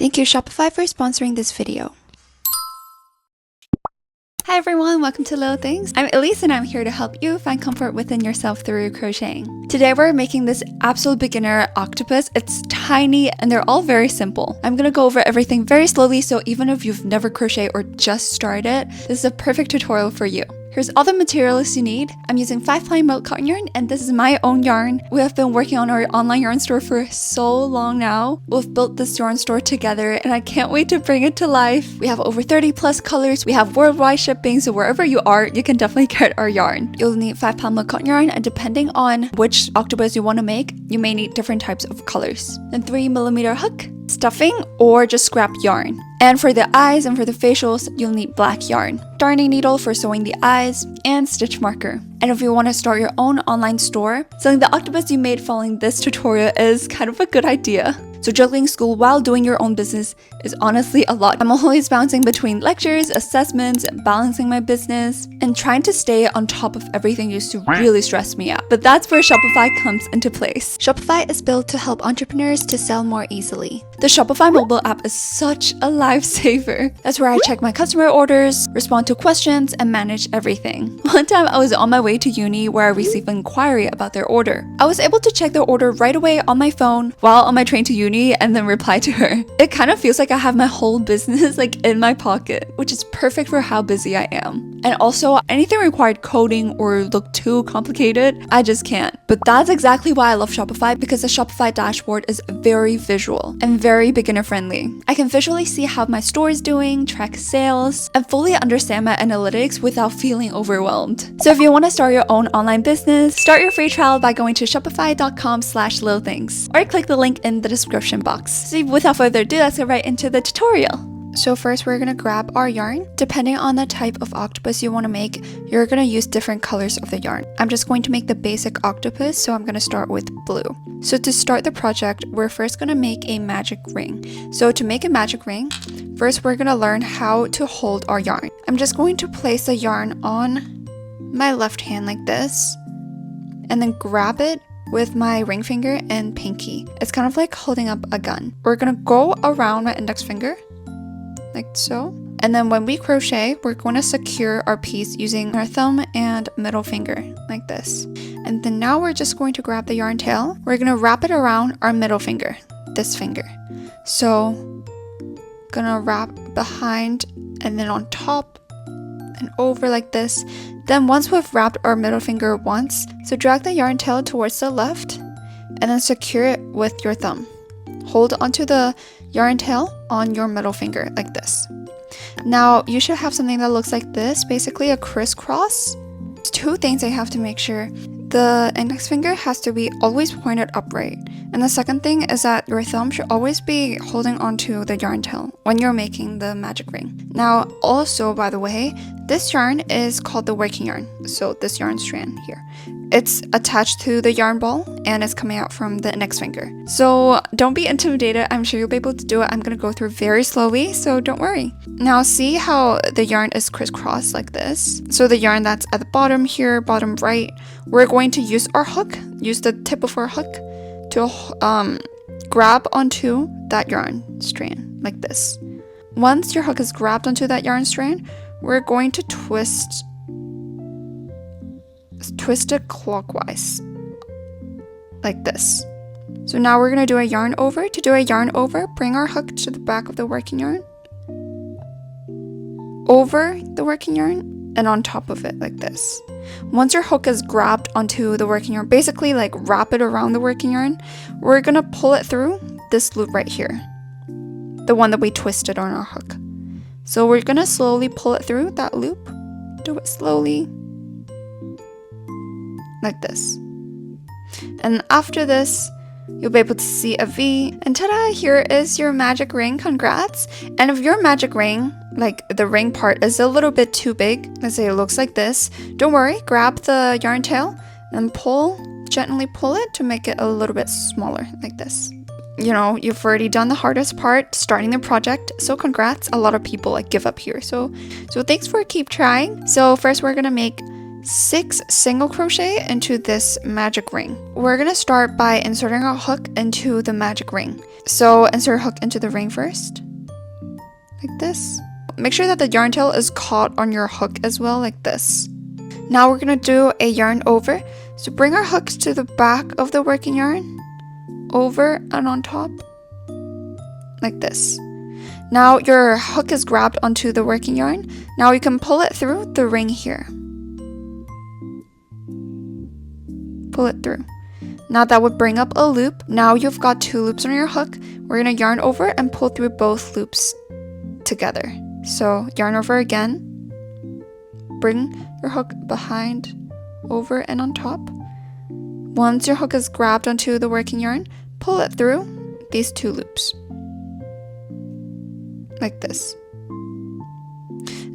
Thank you Shopify for sponsoring this video. Hi everyone, welcome to Lilthings. I'm Elise and I'm here to help you find comfort within yourself through crocheting. Today we're making this absolute beginner octopus. It's tiny and they're all very simple. I'm gonna go over everything very slowly, so even if you've never crocheted or just started, this is a perfect tutorial for you. Here's all the materials you need. I'm using 5-ply milk cotton yarn, and this is my own yarn. We have been working on our online yarn store for so long now. We've built this yarn store together and I can't wait to bring it to life. We have over 30 plus colors. We have worldwide shipping, so wherever you are, you can definitely get our yarn. You'll need 5-pound milk cotton yarn, and depending on which octopus you want to make, you may need different types of colors. Then 3mm hook, stuffing, or just scrap yarn. And for the eyes and for the facials, you'll need black yarn, darning needle for sewing the eyes, and stitch marker. And if you want to start your own online store, selling the octopus you made following this tutorial is kind of a good idea. So juggling school while doing your own business is honestly a lot. I'm always bouncing between lectures, assessments, balancing my business, and trying to stay on top of everything used to really stress me out. But that's where Shopify comes into place. Shopify is built to help entrepreneurs to sell more easily. The Shopify mobile app is such a lifesaver. That's where I check my customer orders, respond to questions, and manage everything. One time I was on my way to uni where I received an inquiry about their order. I was able to check their order right away on my phone while on my train to uni and then reply to her. It kind of feels like I have my whole business in my pocket, which is perfect for how busy I am. And also, anything required coding or look too complicated, I just can't. But that's exactly why I love Shopify, because the Shopify dashboard is very visual and very beginner friendly. I can visually see how my store is doing, track sales, and fully understand my analytics without feeling overwhelmed. So if you want to start your own online business, start your free trial by going to shopify.com/lilthings or click the link in the description box. So without further ado, let's get right into the tutorial. So first we're going to grab our yarn. Depending on the type of octopus you want to make, you're going to use different colors of the yarn. I'm just going to make the basic octopus, so I'm going to start with blue. So to start the project, we're first going to make a magic ring. So to make a magic ring, first we're going to learn how to hold our yarn. I'm just going to place the yarn on my left hand like this, and then grab it with my ring finger and pinky. It's kind of like holding up a gun. We're going to go around my index finger like so, and then when we crochet, we're going to secure our piece using our thumb and middle finger like this. And then now we're just going to grab the yarn tail. We're going to wrap it around our middle finger, this finger. So gonna wrap behind and then on top and over like this. Then once we've wrapped our middle finger once, so drag the yarn tail towards the left and then secure it with your thumb. Hold onto the yarn tail on your middle finger like this. Now you should have something that looks like this, basically a crisscross. There's two things I have to make sure. The index finger has to be always pointed upright, and the second thing is that your thumb should always be holding onto the yarn tail when you're making the magic ring. Now also, by the way, this yarn is called the working yarn, so this yarn strand here. It's attached to the yarn ball and it's coming out from the index finger. So don't be intimidated, I'm sure you'll be able to do it. I'm gonna go through very slowly, so don't worry. Now see how the yarn is crisscrossed like this? So the yarn that's at the bottom here, bottom right, we're going to use our hook, use the tip of our hook to grab onto that yarn strand like this. Once your hook is grabbed onto that yarn strand, we're going to twist it clockwise like this. So now we're going to do a yarn over. To do a yarn over, bring our hook to the back of the working yarn, over the working yarn, and on top of it like this. Once your hook is grabbed onto the working yarn, basically like wrap it around the working yarn, we're going to pull it through this loop right here, the one that we twisted on our hook. So we're going to slowly pull it through that loop. Do it slowly like this. And after this, you'll be able to see a V, and ta-da, here is your magic ring. Congrats. And if your magic ring, like the ring part, is a little bit too big, let's say it looks like this, don't worry, grab the yarn tail and gently pull it to make it a little bit smaller like this. You know, you've already done the hardest part, starting the project, so congrats. A lot of people give up here, so thanks for keep trying. So first we're gonna make 6 single crochet into this magic ring. We're gonna start by inserting our hook into the magic ring. So insert your hook into the ring first, like this. Make sure that the yarn tail is caught on your hook as well, like this. Now we're gonna do a yarn over. So bring our hooks to the back of the working yarn, over and on top, like this. Now your hook is grabbed onto the working yarn. Now you can pull it through the ring here. Pull it through. Now that would bring up a loop. Now you've got 2 loops on your hook. We're gonna yarn over and pull through both loops together. So yarn over again. Bring your hook behind, over and on top. Once your hook is grabbed onto the working yarn, pull it through these 2 loops. Like this.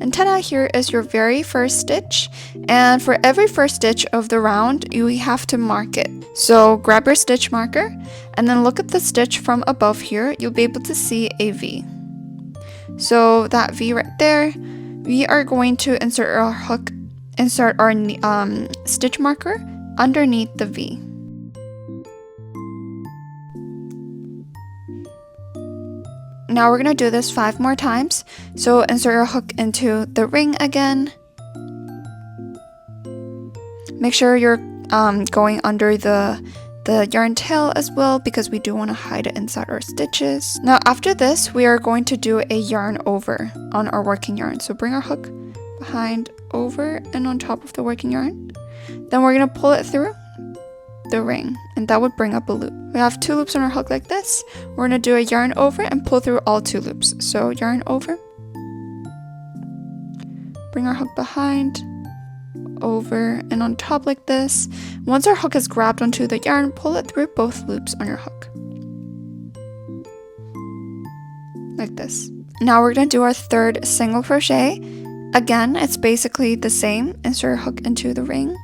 Antenna here is your very first stitch, and for every first stitch of the round you have to mark it. So grab your stitch marker and then look at the stitch from above here. You'll be able to see a V. So that V right there, we are going to insert our stitch marker underneath the V. Now we're gonna do this 5 more times. So insert your hook into the ring again. Make sure you're going under the yarn tail as well, because we do want to hide it inside our stitches. Now after this, we are going to do a yarn over on our working yarn. So bring our hook behind, over and on top of the working yarn. Then we're gonna pull it through the ring, and that would bring up a loop. We have 2 loops on our hook like this. We're gonna do a yarn over and pull through all 2 loops. So yarn over, bring our hook behind, over and on top like this. Once our hook is grabbed onto the yarn, pull it through both loops on your hook, like this. Now we're gonna do our 3rd single crochet. Again, it's basically the same. Insert your hook into the ring.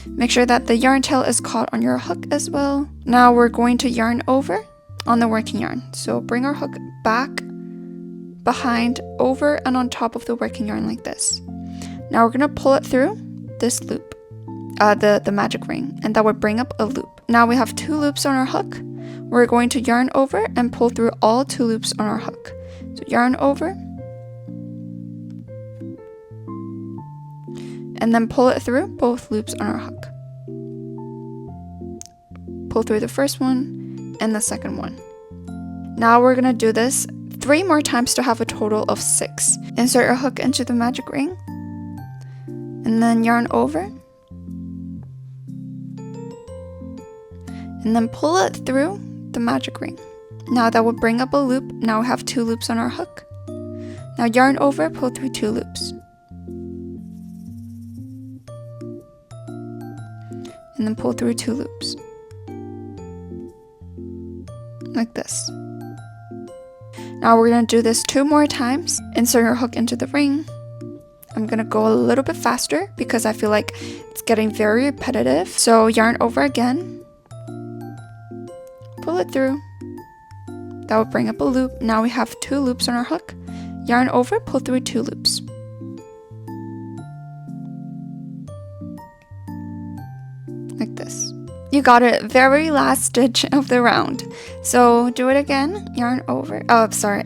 Make sure that the yarn tail is caught on your hook as well. Now we're going to yarn over on the working yarn. So bring our hook back, behind, over and on top of the working yarn like this. Now we're gonna pull it through this loop, the magic ring, and that would bring up a loop. Now we have 2 loops on our hook. We're going to yarn over and pull through all 2 loops on our hook. So yarn over, and then pull it through both loops on our hook. Pull through the first one and the second one. Now we're gonna do this 3 more times to have a total of 6. Insert your hook into the magic ring, and then yarn over, and then pull it through the magic ring. Now that will bring up a loop. Now we have 2 loops on our hook. Now yarn over, pull through 2 loops, and then pull through 2 loops, like this. Now we're gonna do this 2 more times. Insert your hook into the ring. I'm gonna go a little bit faster because I feel like it's getting very repetitive. So yarn over again, pull it through. That will bring up a loop. Now we have 2 loops on our hook. Yarn over, pull through 2 loops. Like this. You got it, very last stitch of the round. So do it again, yarn over,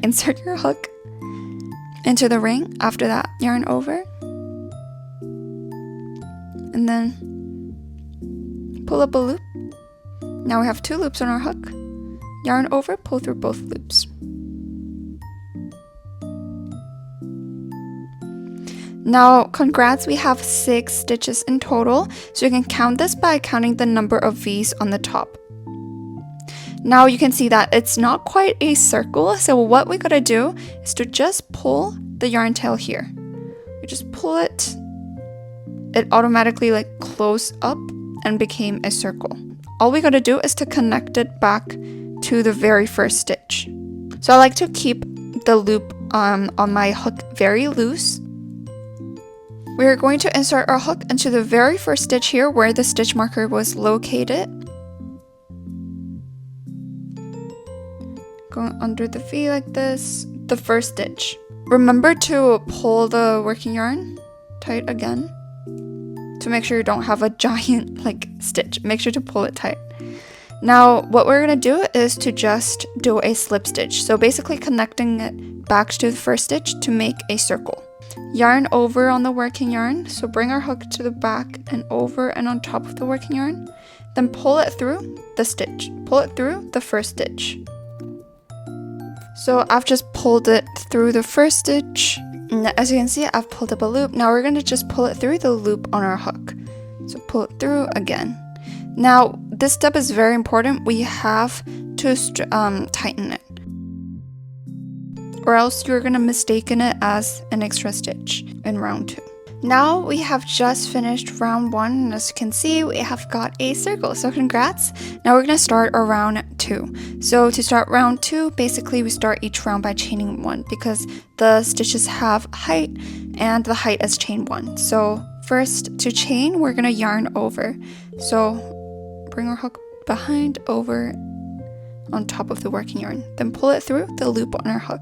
insert your hook into the ring. After that, yarn over, and then pull up a loop. Now we have 2 loops on our hook. Yarn over, pull through both loops. Now, congrats, we have 6 stitches in total, so you can count this by counting the number of V's on the top. Now you can see that it's not quite a circle, so what we gotta do is to just pull the yarn tail here. We just pull it, it automatically closed up and became a circle. All we gotta do is to connect it back to the very first stitch. So I like to keep the loop on my hook very loose. We are going to insert our hook into the very first stitch here where the stitch marker was located. Going under the V like this, the first stitch. Remember to pull the working yarn tight again to make sure you don't have a giant stitch. Make sure to pull it tight. Now what we're going to do is to just do a slip stitch. So basically connecting it back to the first stitch to make a circle. Yarn over on the working yarn, so bring our hook to the back and over and on top of the working yarn. Then pull it through the stitch. Pull it through the first stitch. So I've just pulled it through the first stitch. And as you can see, I've pulled up a loop. Now we're going to just pull it through the loop on our hook. So pull it through again. Now this step is very important. We have to tighten it, or else you're going to mistake it as an extra stitch in round 2. Now we have just finished round 1, and as you can see, we have got a circle, so congrats. Now we're going to start our round 2. So to start round 2, basically we start each round by chaining 1, because the stitches have height, and the height is chain 1. So first, to chain, we're going to yarn over. So bring our hook behind, over, on top of the working yarn. Then pull it through the loop on our hook.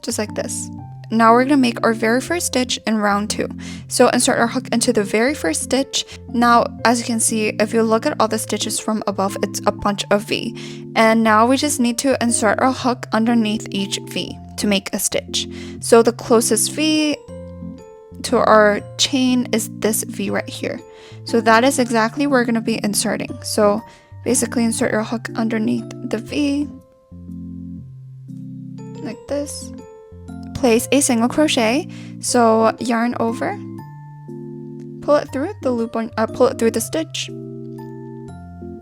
Just like this. Now we're going to make our very first stitch in round 2. So insert our hook into the very first stitch. Now, as you can see, if you look at all the stitches from above, it's a bunch of V. And now we just need to insert our hook underneath each V to make a stitch. So the closest V to our chain is this V right here. So that is exactly where we're going to be inserting. So basically insert your hook underneath the V, like this. Place a single crochet, so yarn over, pull it through the loop on, pull it through the stitch, and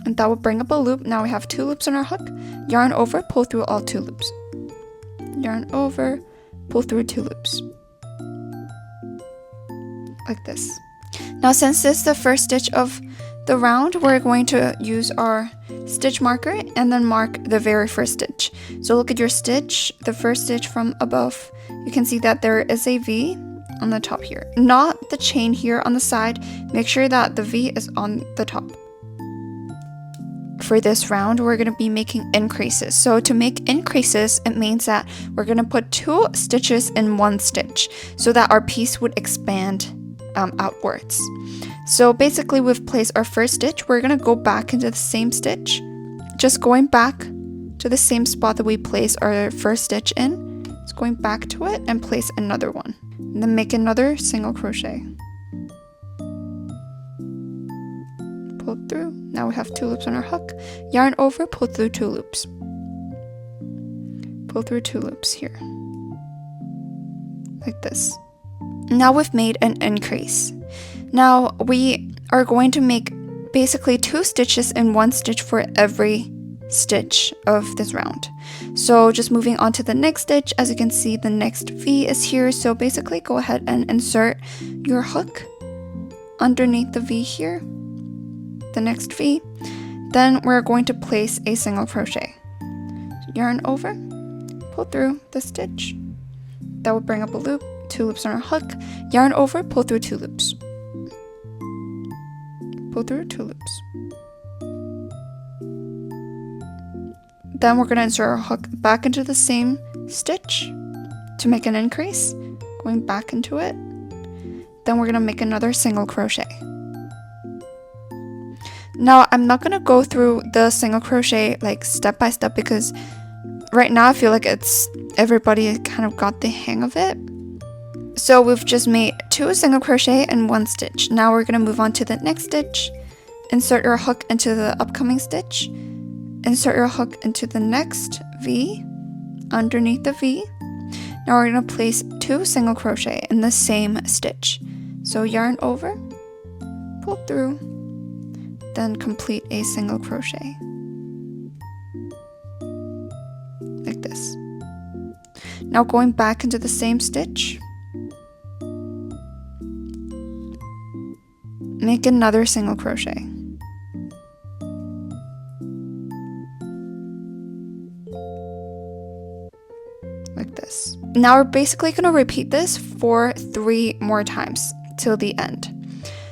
that will bring up a loop. Now we have 2 loops on our hook. Yarn over, pull through all 2 loops. Yarn over, pull through 2 loops, like this. Now since this is the first stitch of the round, we're going to use our stitch marker and then mark the very first stitch. So look at your stitch, the first stitch from above. You can see that there is a V on the top here, not the chain here on the side. Make sure that the V is on the top. For this round, we're going to be making increases. So to make increases, it means that we're going to put 2 stitches in 1 stitch so that our piece would expand outwards. So basically we've placed our first stitch. We're going to go back into the same stitch, just going back to the same spot that we placed our first stitch in. It's going back to it and place another one, and then make another single crochet. Pull through. Now we have 2 loops on our hook. Yarn over, pull through 2 loops. Pull through 2 loops here, like this. Now we've made an increase. Now we are going to make basically 2 stitches in 1 stitch for every stitch of this round. So just moving on to the next stitch, as you can see, the next V is here. So basically go ahead and insert your hook underneath the V here, the next V. Then we're going to place a single crochet. Yarn over, pull through the stitch. That will bring up a loop, 2 loops on our hook. Yarn over, pull through 2 loops. Pull through 2 loops. Then we're going to insert our hook back into the same stitch to make an increase, going back into it. Then we're going to make another single crochet. Now I'm not going to go through the single crochet like step by step, because right now I feel like everybody kind of got the hang of it. So we've just made 2 single crochet and 1 stitch. Now we're going to move on to the next stitch. Insert your hook into the upcoming stitch. Insert your hook into the next V, underneath the V. Now we're going to place 2 single crochet in the same stitch. So yarn over, pull through, then complete a single crochet. Like this. Now going back into the same stitch, make another single crochet. Like this. Now we're basically going to repeat this for 3 more times till the end.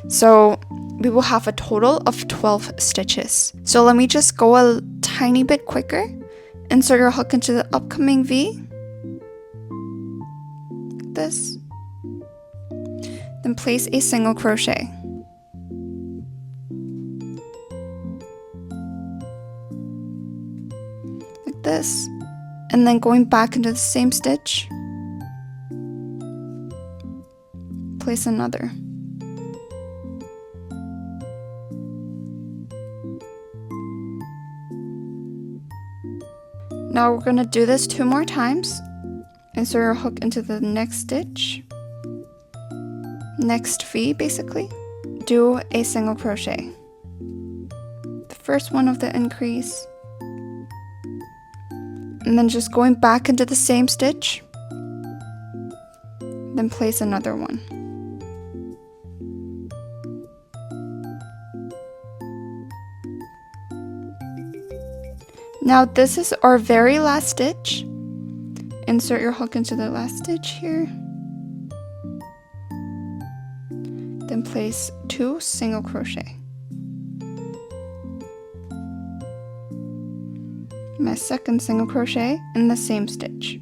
So we will have a total of 12 stitches. So let me just go a tiny bit quicker. Insert your hook into the upcoming V. Like this. Then place a single crochet. this, and then going back into the same stitch, place another. Now we're going to do this 2 more times. Insert your hook into the next stitch, next V basically. Do a single crochet. The first one of the increase, and then just going back into the same stitch, then place another one. Now this is our very last stitch. Insert your hook into the last stitch here. Then place 2 single crochet. My second single crochet in the same stitch.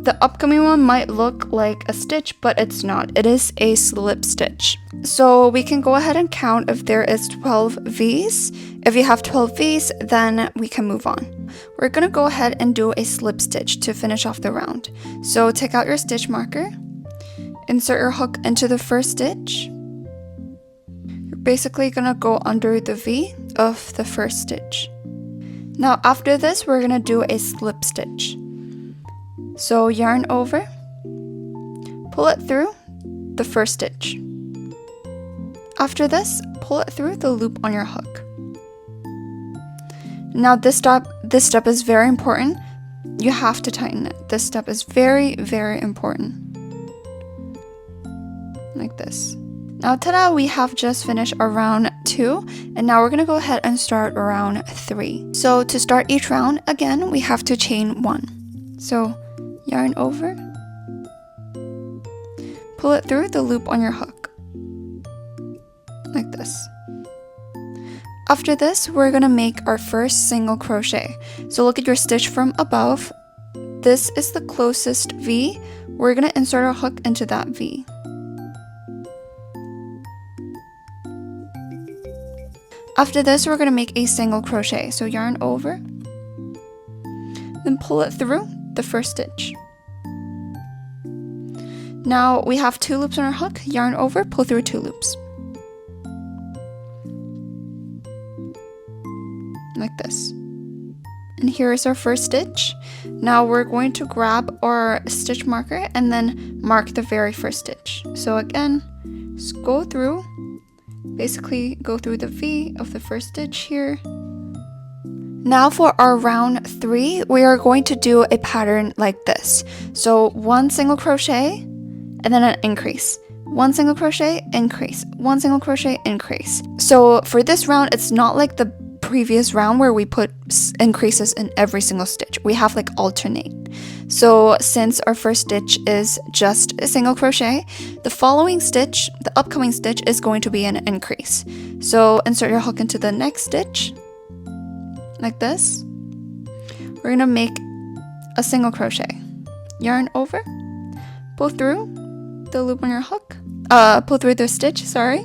The upcoming one might look like a stitch, but it's not. It is a slip stitch. So we can go ahead and count if there is 12 V's. If you have 12 V's, then we can move on. We're gonna go ahead and do a slip stitch to finish off the round. So take out your stitch marker, insert your hook into the first stitch. You're basically gonna go under the V of the first stitch. Now after this, we're gonna do a slip stitch. So yarn over, pull it through the first stitch. After this, pull it through the loop on your hook. Now this step is very important. You have to tighten it. This step is very, very important. Like this. Now ta-da, we have just finished our round 2, and now we're gonna go ahead and start round 3. So to start each round, again, we have to chain 1. So yarn over, pull it through the loop on your hook, like this. After this, we're gonna make our first single crochet. So look at your stitch from above. This is the closest V. We're gonna insert our hook into that V. After this, we're gonna make a single crochet. So yarn over, then pull it through the first stitch. Now we have 2 loops on our hook, yarn over, pull through 2 loops. Like this. And here is our first stitch. Now we're going to grab our stitch marker and then mark the very first stitch. So again, just go through, basically go through the V of the first stitch here. Now for our round 3, we are going to do a pattern like this. So 1 single crochet and then an increase. 1 single crochet, increase. 1 single crochet, increase. So for this round, it's not like the previous round where we put increases in every single stitch. We have like alternate. So since our first stitch is just a single crochet, the following stitch, the upcoming stitch, is going to be an increase. So insert your hook into the next stitch. Like this. We're gonna make a single crochet. Yarn over, pull through the loop on your hook, pull through the stitch, sorry.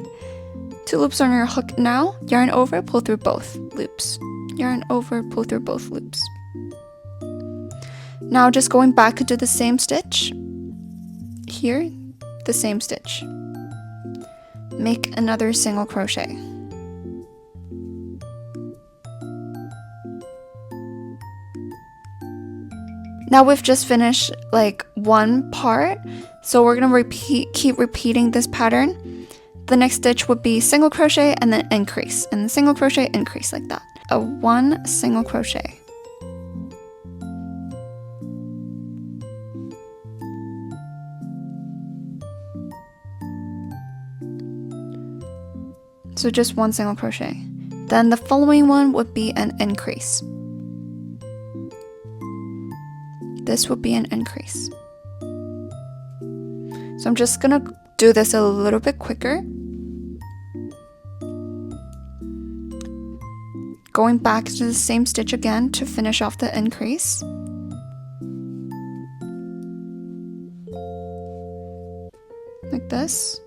2 loops on your hook now, yarn over, pull through both loops. Yarn over, pull through both loops. Now just going back into the same stitch, here, the same stitch. Make another single crochet. Now we've just finished like one part, so we're gonna keep repeating this pattern. The next stitch would be single crochet and then increase, and then single crochet, increase, like that. A 1 single crochet. So just 1 single crochet. Then the following one would be an increase. This would be an increase. So I'm just gonna do this a little bit quicker. Going back to the same stitch again to finish off the increase. Like this.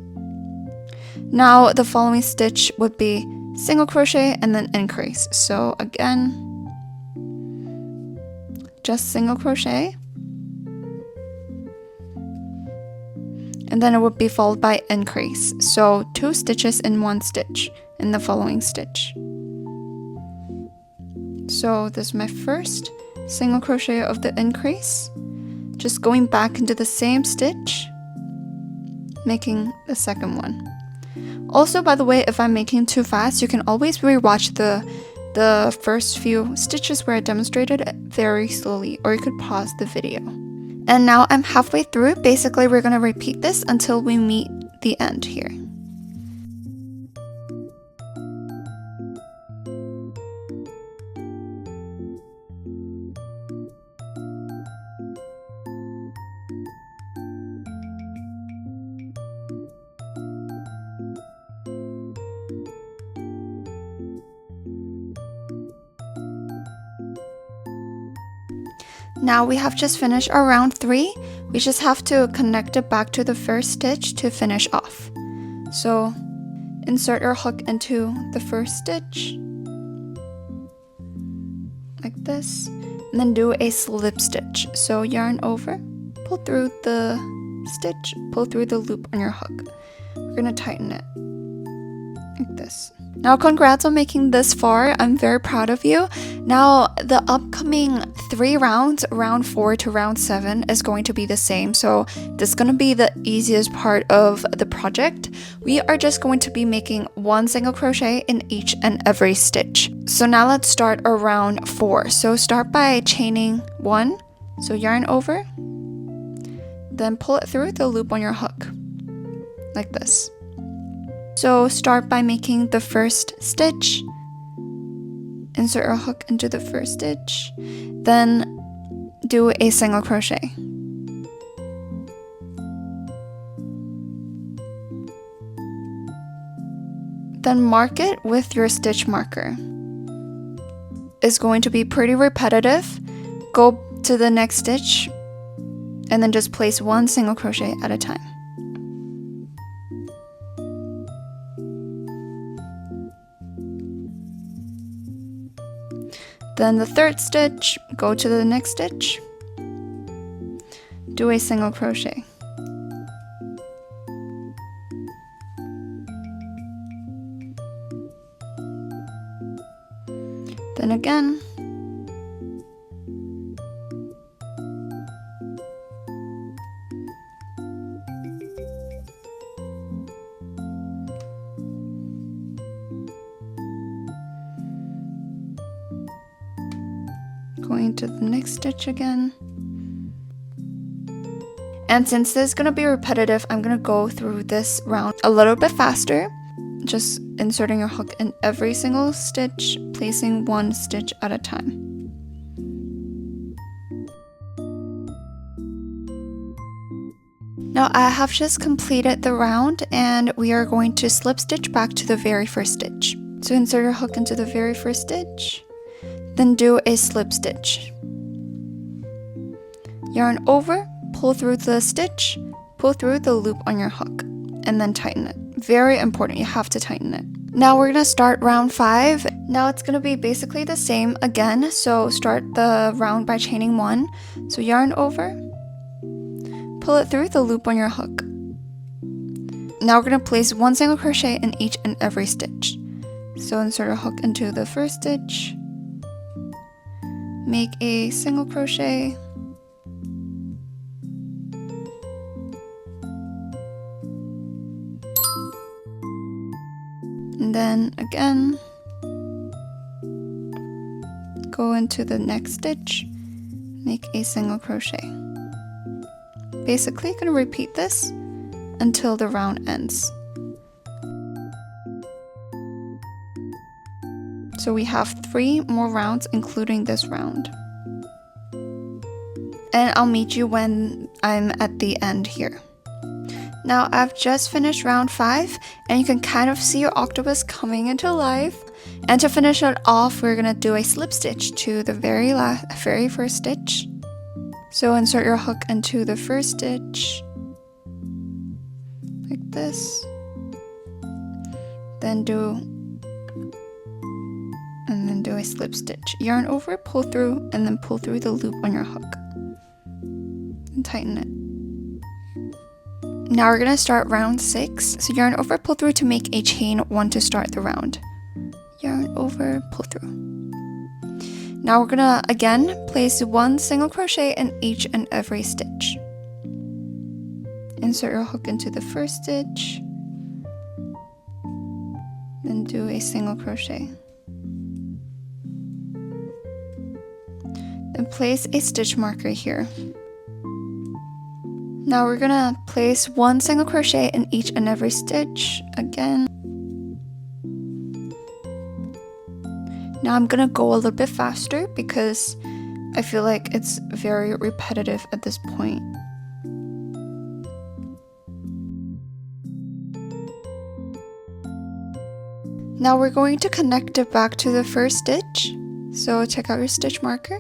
Now the following stitch would be single crochet and then increase. So again, just single crochet, and then it would be followed by increase. So 2 stitches in 1 stitch in the following stitch. So this is my first single crochet of the increase, just going back into the same stitch, making the second one. Also, by the way, if I'm making too fast, you can always rewatch the first few stitches where I demonstrated it very slowly, or you could pause the video. And now I'm halfway through. Basically, we're going to repeat this until we meet the end here. Now we have just finished our round 3. We just have to connect it back to the first stitch to finish off. So insert your hook into the first stitch, like this, and then do a slip stitch. So yarn over, pull through the stitch, pull through the loop on your hook. We're gonna tighten it, like this. Now congrats on making this far. I'm very proud of you. Now the upcoming 3 rounds, round 4 to round 7, is going to be the same. So this is going to be the easiest part of the project. We are just going to be making 1 single crochet in each and every stitch. So now let's start our round 4. So start by chaining 1. So yarn over, then pull it through the loop on your hook, like this. So start by making the first stitch, insert your hook into the first stitch, then do a single crochet. Then mark it with your stitch marker. It's going to be pretty repetitive. Go to the next stitch and then just place 1 single crochet at a time. Then the third stitch, go to the next stitch, do a single crochet. Then again, going to the next stitch again. And since this is going to be repetitive, I'm going to go through this round a little bit faster, just inserting your hook in every single stitch, placing 1 stitch at a time. Now I have just completed the round and we are going to slip stitch back to the very first stitch. So insert your hook into the very first stitch, then do a slip stitch. Yarn over, pull through the stitch, pull through the loop on your hook, and then tighten it. Very important, you have to tighten it. Now we're gonna start round 5. Now it's gonna be basically the same again. So start the round by chaining 1. So yarn over, pull it through the loop on your hook. Now we're gonna place 1 single crochet in each and every stitch. So insert a hook into the first stitch, make a single crochet, and then again go into the next stitch, make a single crochet. Basically, you're going to repeat this until the round ends. So we have 3 more rounds, including this round. And I'll meet you when I'm at the end here. Now I've just finished round 5, and you can kind of see your octopus coming into life. And to finish it off, we're gonna do a slip stitch to the very first stitch. So insert your hook into the first stitch, like this. then do a slip stitch. Yarn over, pull through, and then pull through the loop on your hook and tighten it. Now we're gonna start round 6. So yarn over, pull through to make a chain 1 to start the round. Yarn over, pull through. Now we're gonna again place 1 single crochet in each and every stitch. Insert your hook into the first stitch, then do a single crochet. Then place a stitch marker here. Now we're gonna place 1 single crochet in each and every stitch again. Now I'm gonna go a little bit faster because I feel like it's very repetitive at this point. Now we're going to connect it back to the first stitch. So check out your stitch marker.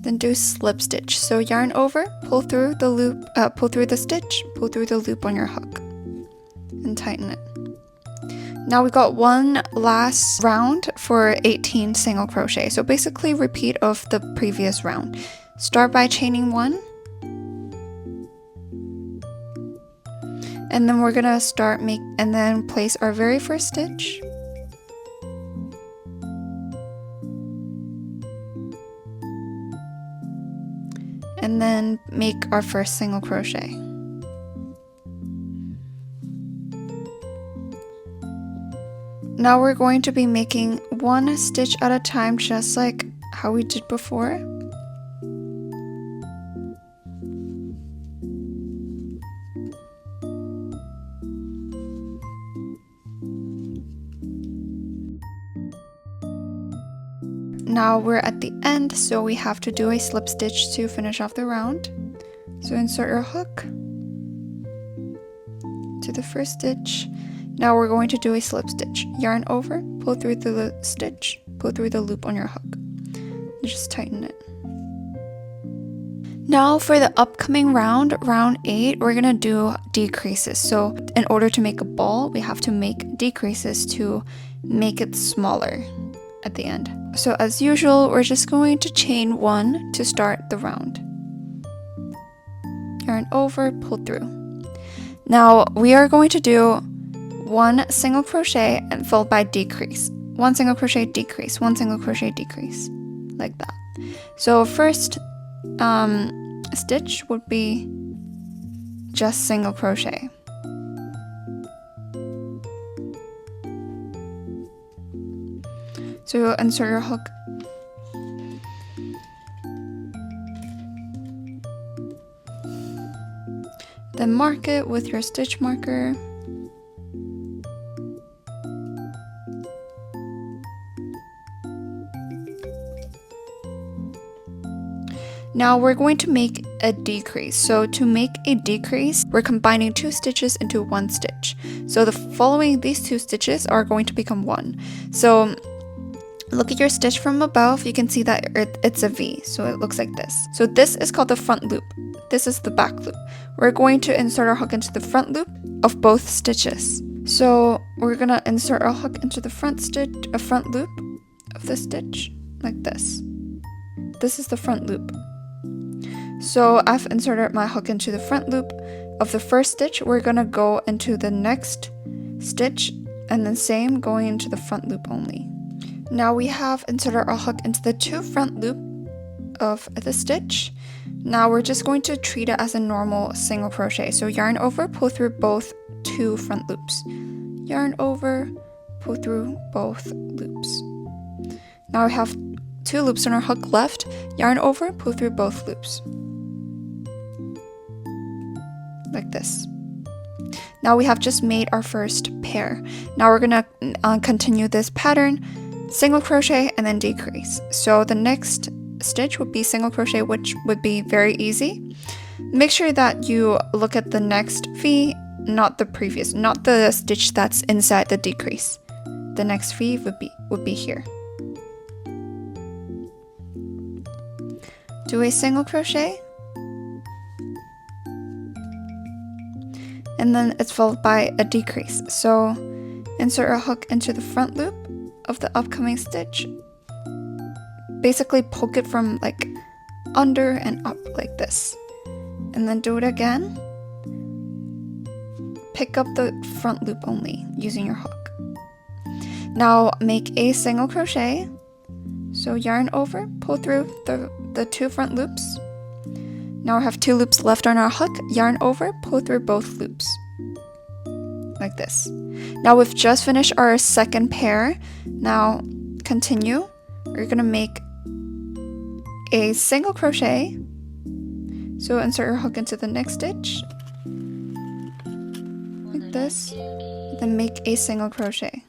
Then do slip stitch. So yarn over, pull through the loop, pull through the stitch, pull through the loop on your hook, and tighten it. Now we got one last round for 18 single crochet. So basically repeat of the previous round. Start by chaining 1. And then we're gonna and then place our very first stitch. And then make our first single crochet. Now we're going to be making 1 stitch at a time, just like how we did before. Now we're at the end, so we have to do a slip stitch to finish off the round. So insert your hook to the first stitch. Now we're going to do a slip stitch. Yarn over, pull through the stitch, pull through the loop on your hook. Just tighten it. Now for the upcoming round, round 8, we're gonna do decreases. So in order to make a ball, we have to make decreases to make it smaller at the end. So as usual, we're just going to chain 1 to start the round. Yarn over, pull through. Now we are going to do 1 single crochet and followed by decrease. 1 single crochet, decrease, 1 single crochet, decrease, like that. So first stitch would be just single crochet. So you'll insert your hook. Then mark it with your stitch marker. Now we're going to make a decrease. So to make a decrease, we're combining 2 stitches into 1 stitch. So these 2 stitches are going to become 1. So look at your stitch from above, you can see that it's a V, so it looks like this. So this is called the front loop. This is the back loop. We're going to insert our hook into the front loop of both stitches. So we're gonna insert our hook into the front loop of the stitch, like this. This is the front loop. So I've inserted my hook into the front loop of the first stitch. We're gonna go into the next stitch, and then same, going into the front loop only. Now we have inserted our hook into the 2 front loop of the stitch. Now we're just going to treat it as a normal single crochet. So yarn over, pull through both 2 front loops. Yarn over, pull through both loops. Now we have 2 loops on our hook left. Yarn over, pull through both loops. Like this. Now we have just made our first pair. Now we're gonna continue this pattern, single crochet and then decrease. So the next stitch would be single crochet, which would be very easy. Make sure that you look at the next V, not the stitch that's inside the decrease. The next V would be here. Do a single crochet and then it's followed by a decrease. So insert a hook into the front loop of the upcoming stitch. Basically poke it from like under and up like this. And then do it again. Pick up the front loop only using your hook. Now make a single crochet. So yarn over, pull through the 2 front loops. Now we have 2 loops left on our hook. Yarn over, pull through both loops. Like this. Now we've just finished our second pair. Now continue. We're gonna make a single crochet. So insert your hook into the next stitch. Like this. Then make a single crochet.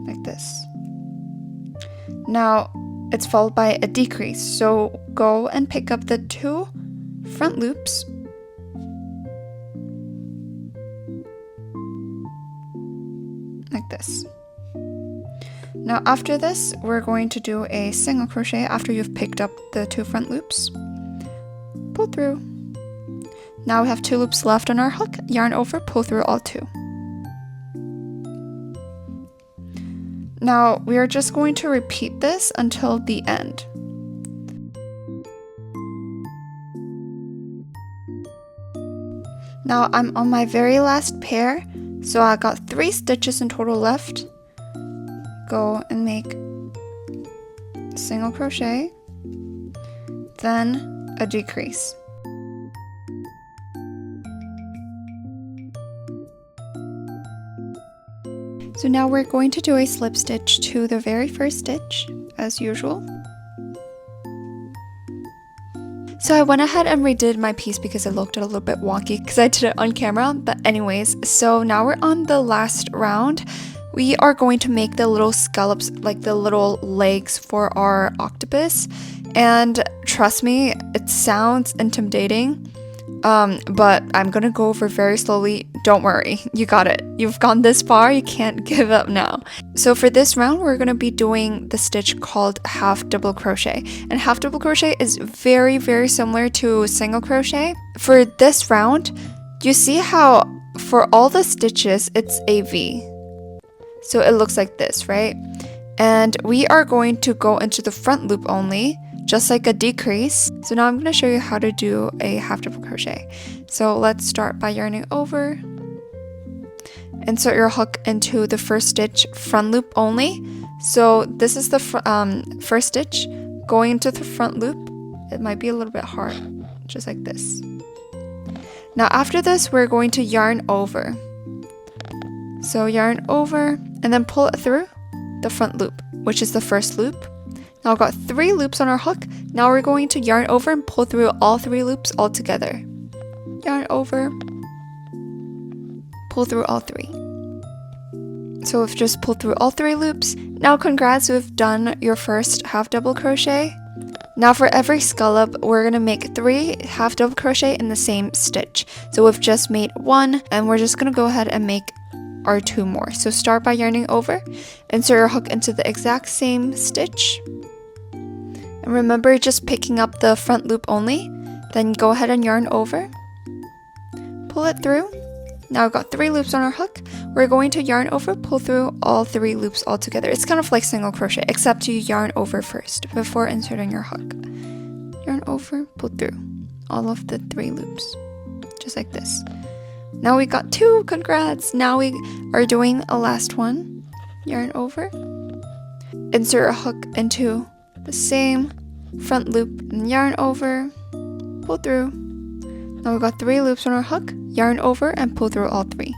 Like this. Now it's followed by a decrease. So go and pick up the 2 front loops. Like this. Now after this, we're going to do a single crochet after you've picked up the 2 front loops. Pull through. Now we have 2 loops left on our hook. Yarn over, pull through all 2. Now we are just going to repeat this until the end. Now I'm on my very last pair, so I got 3 stitches in total left. Go and make single crochet, then a decrease. So now we're going to do a slip stitch to the very first stitch, as usual. So I went ahead and redid my piece because it looked a little bit wonky because I did it on camera. But anyways, so now we're on the last round. We are going to make the little scallops, like the little legs for our octopus. And trust me, it sounds intimidating. But I'm gonna go over very slowly. Don't worry, you got it. You've gone this far, you can't give up now. So for this round, we're gonna be doing the stitch called half double crochet. And half double crochet is very, very similar to single crochet. For this round, you see how for all the stitches, it's a V. So it looks like this, right? And we are going to go into the front loop only, just like a decrease. So now I'm going to show you how to do a half double crochet. So let's start by yarning over. Insert your hook into the first stitch, front loop only. So this is the first stitch. Going into the front loop, it might be a little bit hard, just like this. Now after this, we're going to yarn over. So yarn over and then pull it through the front loop, which is the first loop. Now I've got 3 loops on our hook. Now we're going to yarn over and pull through all 3 loops all together. Yarn over, pull through all 3. So we've just pulled through all 3 loops. Now congrats, we've done your first half double crochet. Now for every scallop, we're going to make 3 half double crochet in the same stitch. So we've just made 1 and we're just going to go ahead and make our 2 more. So start by yarning over, insert your hook into the exact same stitch. And remember just picking up the front loop only, then go ahead and yarn over, pull it through. Now I've got 3 loops on our hook. We're going to yarn over, pull through all 3 loops all together. It's kind of like single crochet, except you yarn over first before inserting your hook. Yarn over, pull through all of the 3 loops, just like this. Now we got 2, congrats! Now we are doing a last one. Yarn over, insert a hook into the same front loop and yarn over, pull through. Now we've got 3 loops on our hook, yarn over and pull through all 3.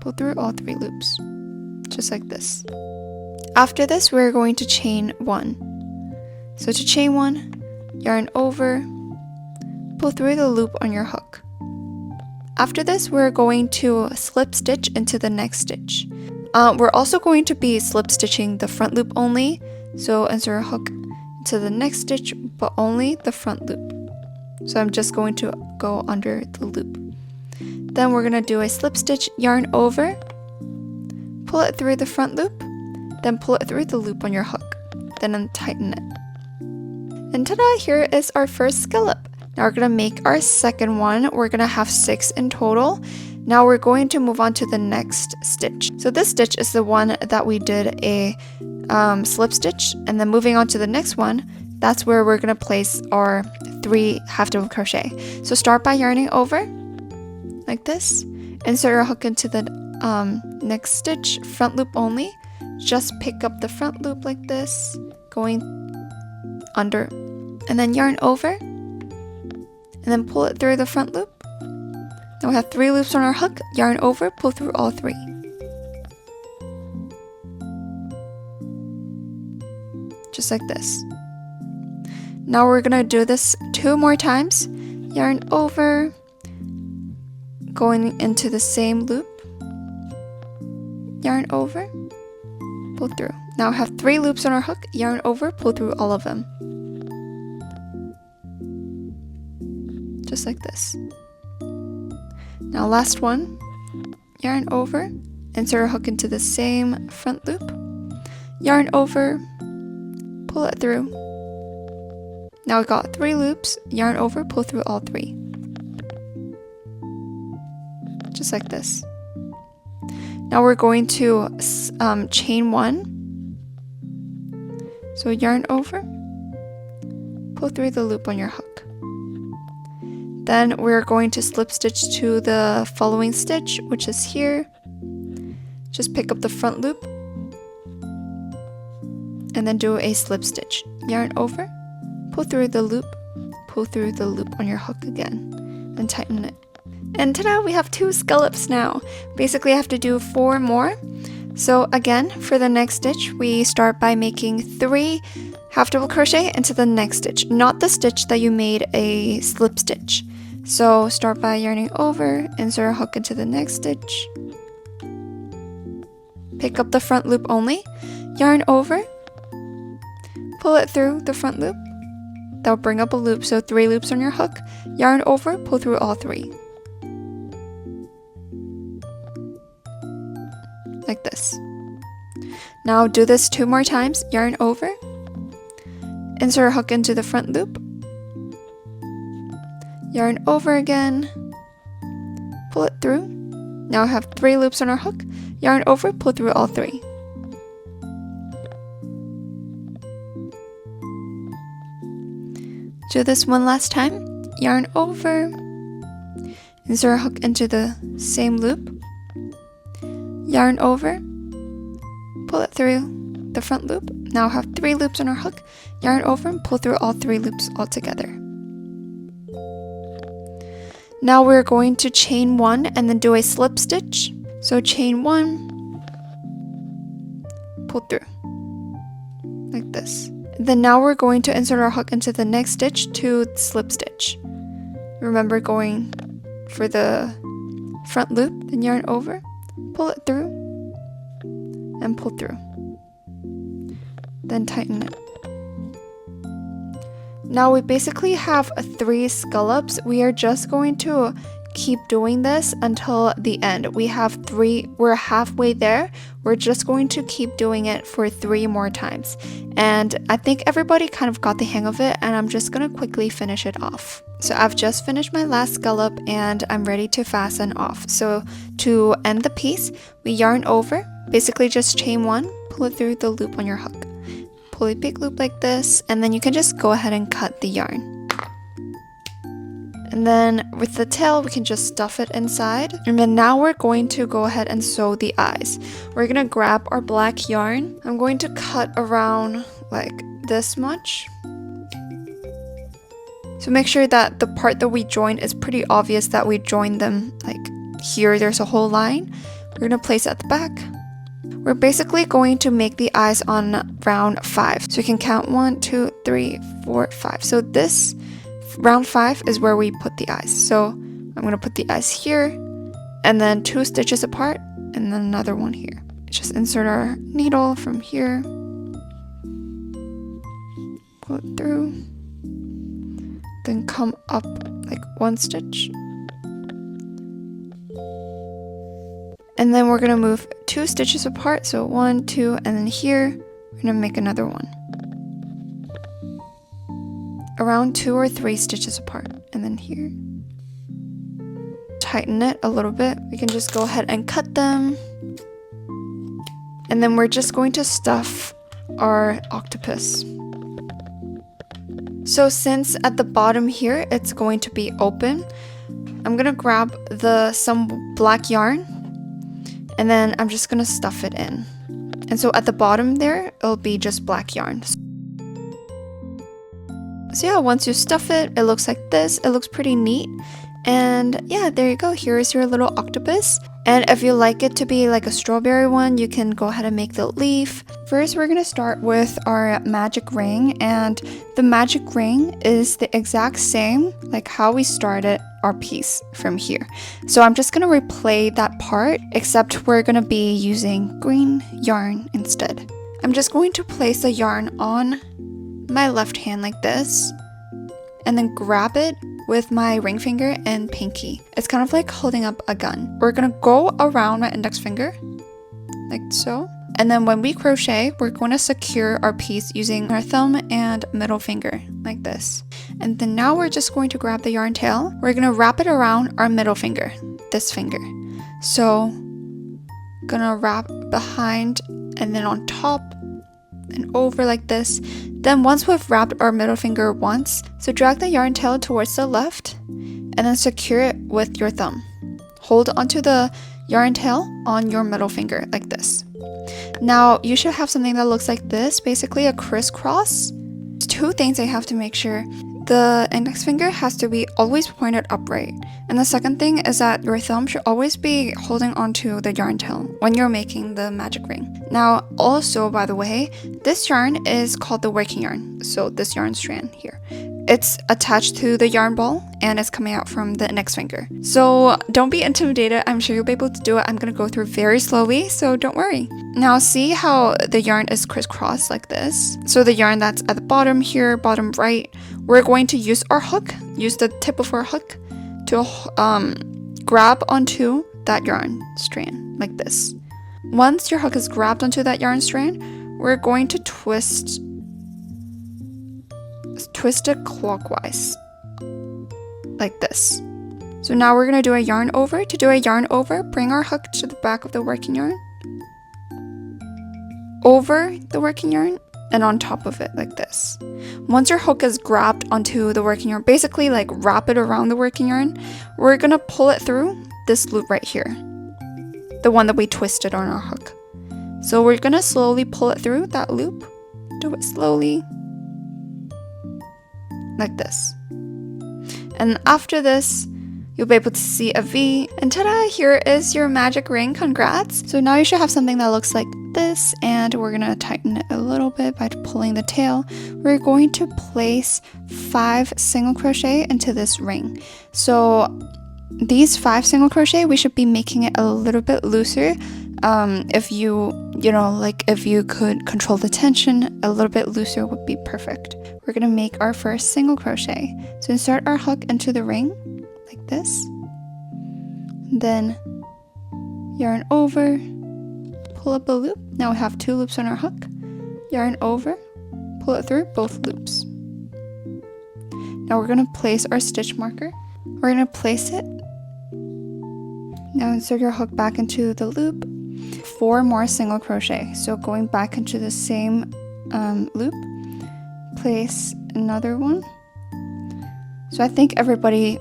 Pull through all 3 loops, just like this. After this, we're going to chain 1. So to chain 1, yarn over, pull through the loop on your hook. After this, we're going to slip stitch into the next stitch. We're also going to be slip stitching the front loop only. So insert a hook into the next stitch, but only the front loop. So I'm just going to go under the loop. Then we're going to do a slip stitch, yarn over, pull it through the front loop, then pull it through the loop on your hook, then untighten it. And ta-da, here is our first scallop. Now we're gonna make our second one. We're gonna have 6 in total. Now we're going to move on to the next stitch. So this stitch is the one that we did a slip stitch, and then moving on to the next one, that's where we're gonna place our 3 half double crochet. So start by yarning over like this, insert your hook into the next stitch, front loop only. Just pick up the front loop like this, going under, and then yarn over, and then pull it through the front loop. Now we have 3 loops on our hook, yarn over, pull through all 3. Just like this. Now we're gonna do this 2 more times. Yarn over, going into the same loop, yarn over, pull through. Now we have 3 loops on our hook, yarn over, pull through all of them. Just like this. Now last one, yarn over, insert a hook into the same front loop, yarn over, pull it through. Now we got 3 loops, yarn over, pull through all 3. Just like this. Now we're going to chain 1. So yarn over, pull through the loop on your hook. Then we're going to slip stitch to the following stitch, which is here. Just pick up the front loop and then do a slip stitch. Yarn over, pull through the loop on your hook again, and tighten it. And ta-da, we have 2 scallops now. Basically I have to do 4 more. So again, for the next stitch, we start by making 3 half double crochet into the next stitch, not the stitch that you made a slip stitch. So start by yarning over, insert a hook into the next stitch, pick up the front loop only, yarn over, pull it through the front loop. That'll bring up a loop, so 3 loops on your hook, yarn over, pull through all 3. Like this. Now do this 2 more times, yarn over, insert a hook into the front loop, yarn over again, pull it through. Now I have 3 loops on our hook, yarn over, pull through all 3. Do this one last time, yarn over, insert a hook into the same loop, yarn over, pull it through the front loop. Now I have 3 loops on our hook, yarn over, and pull through all 3 loops all together. Now we're going to chain 1 and then do a slip stitch. So chain 1, pull through, like this. Then now we're going to insert our hook into the next stitch to slip stitch. Remember going for the front loop, then yarn over, pull it through, and pull through. Then tighten it. Now we basically have 3 scallops. We are just going to keep doing this until the end. We have 3, we're halfway there. We're just going to keep doing it for 3 more times. And I think everybody kind of got the hang of it, and I'm just gonna quickly finish it off. So I've just finished my last scallop and I'm ready to fasten off. So to end the piece, we yarn over, basically just chain 1, pull it through the loop on your hook. Pull a big loop like this, and then you can just go ahead and cut the yarn. And then with the tail, we can just stuff it inside. And then now we're going to go ahead and sew the eyes. We're gonna grab our black yarn. I'm going to cut around like this much. So make sure that the part that we joined is pretty obvious that we joined them. Like here, there's a whole line. We're gonna place it at the back. We're basically going to make the eyes on round 5. So you can count 1, 2, 3, 4, 5. So this round 5 is where we put the eyes. So I'm going to put the eyes here, and then 2 stitches apart, and then another one here. Just insert our needle from here, pull it through, then come up like 1 stitch. And then we're going to move 2 stitches apart, so 1, 2, and then here we're going to make another one. around 2 or 3 stitches apart. And then here. Tighten it a little bit. We can just go ahead and cut them. And then we're just going to stuff our octopus. So since at the bottom here it's going to be open, I'm gonna grab some black yarn and then I'm just gonna stuff it in. And so at the bottom there, it'll be just black yarn. So yeah, once you stuff it, it looks like this. It looks pretty neat. And yeah, there you go. Here is your little octopus. And if you like it to be like a strawberry one, you can go ahead and make the leaf. First, we're going to start with our magic ring. And the magic ring is the exact same like how we started our piece from here. So I'm just going to replay that part, except we're going to be using green yarn instead. I'm just going to place the yarn on my left hand like this, and then grab it with my ring finger and pinky. It's kind of like holding up a gun. We're gonna go around my index finger, like so. And then when we crochet, we're going to secure our piece using our thumb and middle finger, like this. And then now we're just going to grab the yarn tail. We're gonna wrap it around our middle finger, this finger. So, gonna wrap behind and then on top and over like this. Then once we've wrapped our middle finger once, so drag the yarn tail towards the left and then secure it with your thumb. Hold onto the yarn tail on your middle finger like this. Now you should have something that looks like this, basically a crisscross. There's 2 things I have to make sure. The index finger has to be always pointed upright. And the second thing is that your thumb should always be holding onto the yarn tail when you're making the magic ring. Now, also, by the way, this yarn is called the working yarn. So this yarn strand here. It's attached to the yarn ball and it's coming out from the index finger. So don't be intimidated. I'm sure you'll be able to do it. I'm going to go through very slowly, so don't worry. Now see how the yarn is crisscrossed like this. So the yarn that's at the bottom here, bottom right, we're going to use our hook, use the tip of our hook to grab onto that yarn strand like this. Once your hook is grabbed onto that yarn strand, we're going to twist it clockwise like this. So now we're going to do a yarn over. To do a yarn over, bring our hook to the back of the working yarn, over the working yarn, and on top of it like this. Once your hook is grabbed onto the working yarn, basically like wrap it around the working yarn, we're going to pull it through this loop right here, the one that we twisted on our hook. So we're going to slowly pull it through that loop. Do it slowly like this. And after this, you'll be able to see a V, and ta-da, here is your magic ring. Congrats. So now you should have something that looks like this, and we're gonna tighten it a little bit by pulling the tail. We're going to place 5 single crochet into this ring. So these 5 single crochet, we should be making it a little bit looser. If if you could control the tension, a little bit looser would be perfect. We're gonna make our first single crochet. So insert our hook into the ring like this. Then yarn over, pull up a loop. Now we have 2 loops on our hook. Yarn over, pull it through both loops. Now we're gonna place our stitch marker. We're gonna place it. Now insert your hook back into the loop. 4 more single crochet. So going back into the same loop, place another one. So I think everybody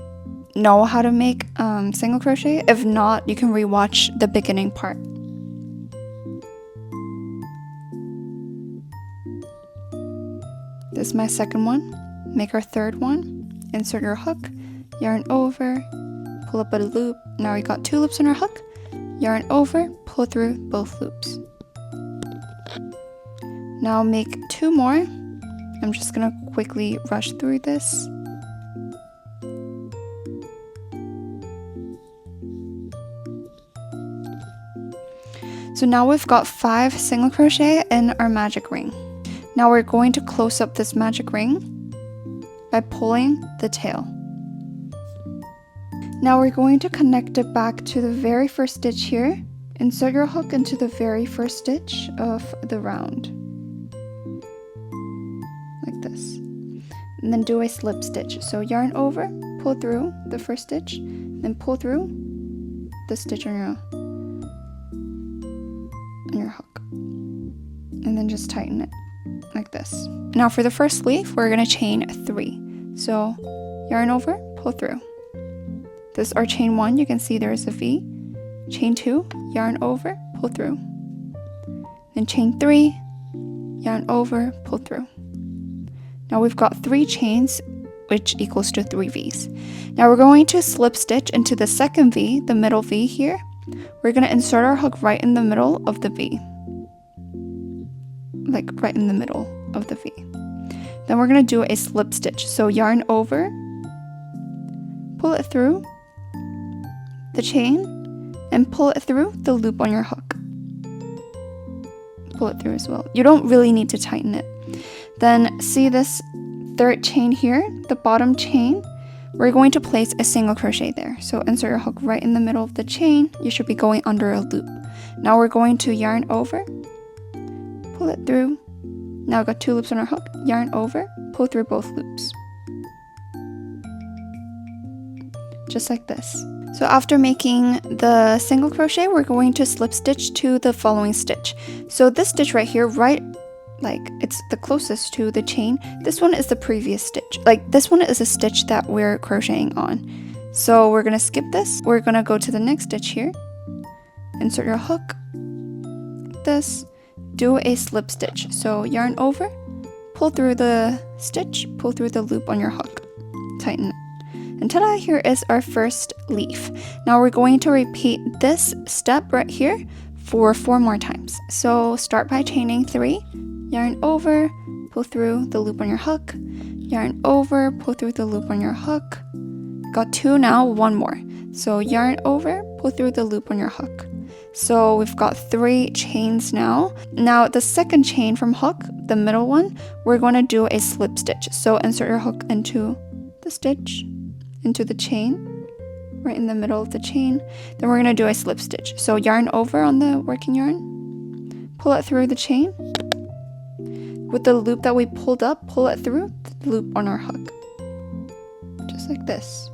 know how to make single crochet. If not, you can rewatch the beginning part. This is my second one. Make our third one. Insert your hook, yarn over, pull up a loop. Now we got 2 loops on our hook. Yarn over, pull through both loops. Now make 2 more. I'm just gonna quickly rush through this. So now we've got 5 single crochet in our magic ring. Now we're going to close up this magic ring by pulling the tail. Now we're going to connect it back to the very first stitch here. Insert your hook into the very first stitch of the round. Like this. and then do a slip stitch. So yarn over, pull through the first stitch, then pull through the stitch on your hook, and then just tighten it like this. Now for the first leaf, we're going to chain 3. So yarn over, pull through. This is our chain 1. You can see there's a V. Chain 2, yarn over, pull through. Then chain 3, yarn over, pull through. Now we've got 3 chains, which equals to 3 V's. Now we're going to slip stitch into the second V, the middle V here. We're going to insert our hook right in the middle of the V. Like right in the middle of the V. Then we're going to do a slip stitch. So yarn over, pull it through the chain, and pull it through the loop on your hook. Pull it through as well. You don't really need to tighten it. Then see this third chain here, the bottom chain, we're going to place a single crochet there. So insert your hook right in the middle of the chain. You should be going under a loop. Now we're going to yarn over, pull it through. Now we've got 2 loops on our hook, yarn over, pull through both loops. Just like this. So after making the single crochet, we're going to slip stitch to the following stitch. So this stitch right here, like it's the closest to the chain. This one is the previous stitch. Like this one is a stitch that we're crocheting on. So we're gonna skip this. We're gonna go to the next stitch here. Insert your hook. This. Do a slip stitch. So yarn over, pull through the stitch, pull through the loop on your hook. Tighten it. And ta-da, here is our first leaf. Now we're going to repeat this step right here for 4 more times. So start by chaining 3, yarn over, pull through the loop on your hook, yarn over, pull through the loop on your hook. Got 2 now, 1 more. So yarn over, pull through the loop on your hook. So we've got 3 chains now. Now the second chain from hook, the middle one, we're going to do a slip stitch. So insert your hook into the stitch, into the chain, right in the middle of the chain. Then we're going to do a slip stitch. So yarn over on the working yarn, pull it through the chain. With the loop that we pulled up, pull it through the loop on our hook. Just like this.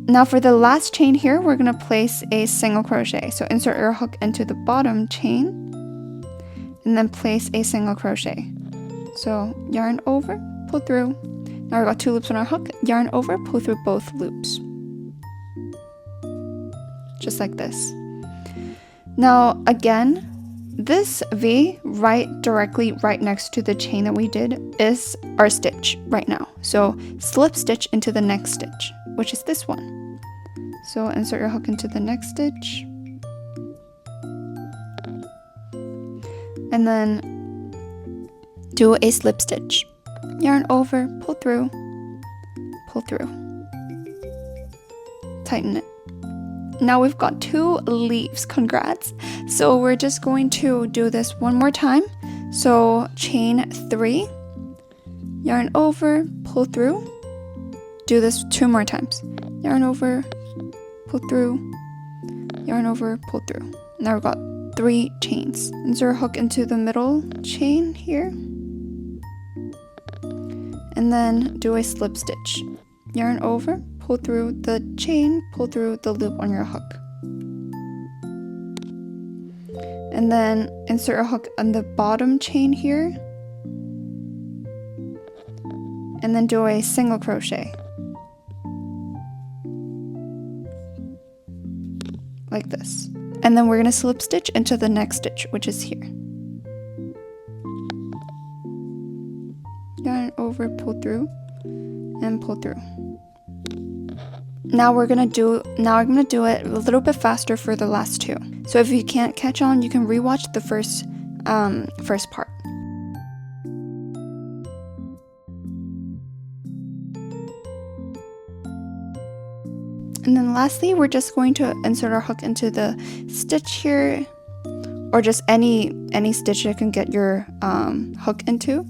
Now for the last chain here, we're going to place a single crochet. So insert your hook into the bottom chain and then place a single crochet. So yarn over, pull through. Now we've got 2 loops on our hook, yarn over, pull through both loops. Just like this. Now again, this V directly right next to the chain that we did is our stitch right now. So slip stitch into the next stitch, which is this one. So insert your hook into the next stitch. And then do a slip stitch. Yarn over, pull through, tighten it. Now we've got 2 leaves, congrats. So we're just going to do this one more time. So chain 3, yarn over, pull through. Do this 2 more times. Yarn over, pull through, yarn over, pull through. Now we've got 3 chains. Insert a hook into the middle chain here. And then do a slip stitch. Yarn over, pull through the chain, pull through the loop on your hook. And then insert a hook on the bottom chain here. And then do a single crochet. Like this. And then we're going to slip stitch into the next stitch, which is here. Yarn over, pull through, and pull through. Now I'm gonna do it a little bit faster for the last 2. So if you can't catch on, you can rewatch the first part. And then lastly, we're just going to insert our hook into the stitch here, or just any stitch you can get your hook into.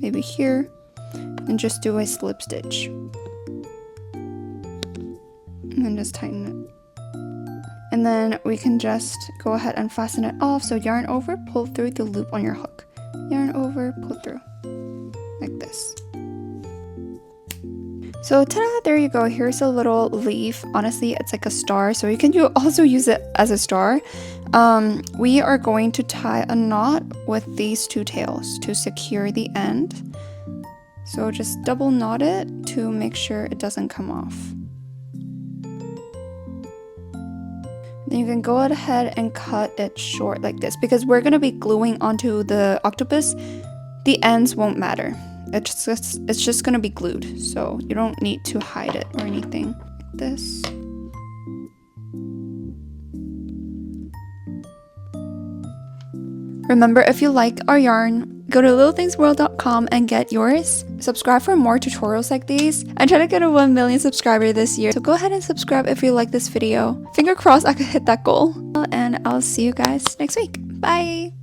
Maybe here, and just do a slip stitch. And then just tighten it. And then we can just go ahead and fasten it off. So yarn over, pull through the loop on your hook. Yarn over, pull through. Like this. So ta-da, there you go. Here's a little leaf. Honestly, it's like a star, so you can also use it as a star. We are going to tie a knot with these two tails to secure the end. So just double knot it to make sure it doesn't come off. Then you can go ahead and cut it short like this because we're going to be gluing onto the octopus. The ends won't matter. It's just going to be glued, so you don't need to hide it or anything like this. Remember, if you like our yarn, go to lilthingsworld.com and get yours. Subscribe for more tutorials like these. I'm trying to get a 1 million subscriber this year, so go ahead and subscribe if you like this video. Finger crossed I could hit that goal. And I'll see you guys next week. Bye!